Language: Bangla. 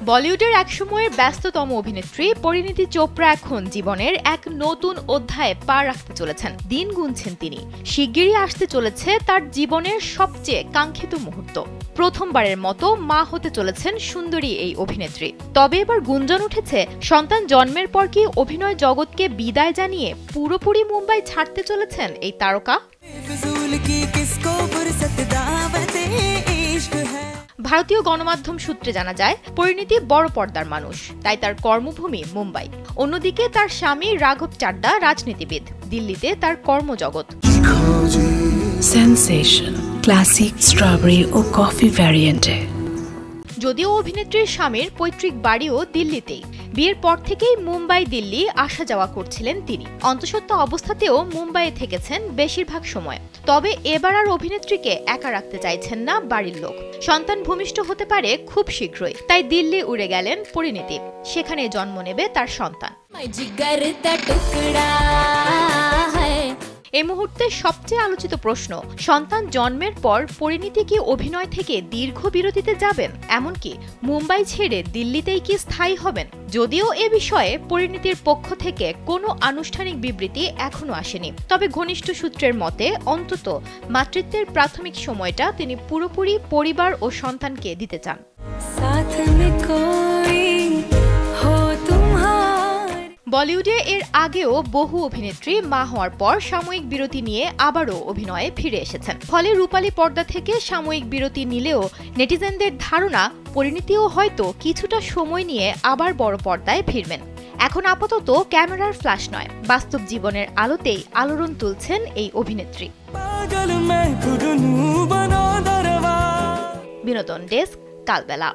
বলিউডের একসময়ের ব্যস্ততম অভিনেত্রী পরিণীতি চোপড়া এখন জীবনের এক নতুন অধ্যায়ে পা রাখতে চলেছেন। দিন গুনছেন তিনি। শিগগিরই আসতে চলেছে তার জীবনের সবচেয়ে কাঙ্ক্ষিত মুহূর্ত। প্রথমবারের মতো মা হতে চলেছেন সুন্দরী এই অভিনেত্রী। তবে এবার গুঞ্জন উঠেছে, সন্তান জন্মের পর কি অভিনয় জগৎকে বিদায় জানিয়ে পুরোপুরি মুম্বাই ছাড়তে চলেছেন এই তারকা? ভারতীয় গণমাধ্যম সূত্রে জানা যায়, পরিণীতি বড় পর্দার মানুষ, তাই তার কর্মভূমি মুম্বাই। অন্যদিকে তার স্বামী রাঘব চাড্ডা রাজনীতিবিদ, দিল্লিতে তার কর্মজগৎ। সেনসেশন ক্লাসিক স্ট্রবেরি ও কফি ভ্যারিয়েন্টে। যদিও অভিনেত্রীর স্বামীর পৈতৃক বাড়িও দিল্লিতেই, বিয়ের পর থেকেই মুম্বাই দিল্লি আসা যাওয়া করছিলেন তিনি। অন্তঃসত্ত্বা অবস্থাতেও মুম্বাইয়ে থেকেছেন বেশিরভাগ সময়। তবে এবার আর অভিনেত্রীকে একা রাখতে চাইছেন না বাড়ির লোক। সন্তান ভূমিষ্ঠ হতে পারে খুব শীঘ্রই, তাই দিল্লি উড়ে গেলেন পরিণীতি। সেখানে জন্ম নেবে তার সন্তান। এই মুহূর্তে সবচেয়ে আলোচিত প্রশ্ন, সন্তান জন্মের পর পরিণীতি কি অভিনয় থেকে দীর্ঘ বিরতিতে যাবেন, এমনকি মুম্বাই ছেড়ে দিল্লিতেই কি স্থায়ী হবেন? যদিও এ বিষয়ে পরিণীতির পক্ষ থেকে কোনো আনুষ্ঠানিক বিবৃতি এখনো আসেনি, তবে ঘনিষ্ঠ সূত্রের মতে অন্তত মাতৃত্বের প্রাথমিক সময়টা তিনি পুরোপুরি পরিবার ও সন্তানকে দিতে চান। বলিউডে এর আগেও বহু অভিনেত্রী মা হওয়ার পর সাময়িক বিরতি নিয়ে আবারও অভিনয়ে ফিরে এসেছেন। ফলে রূপালী পর্দা থেকে সাময়িক বিরতি নিলেও নেটিজেনদের ধারণা, পরিণীতিও হয়তো কিছুটা সময় নিয়ে আবার বড় পর্দায় ফিরবেন। এখন আপাতত ক্যামেরার ফ্ল্যাশ নয়, বাস্তব জীবনের আলোতেই আলোড়ন তুলছেন এই অভিনেত্রী। বিনোদন ডেস্ক, কালবেলা।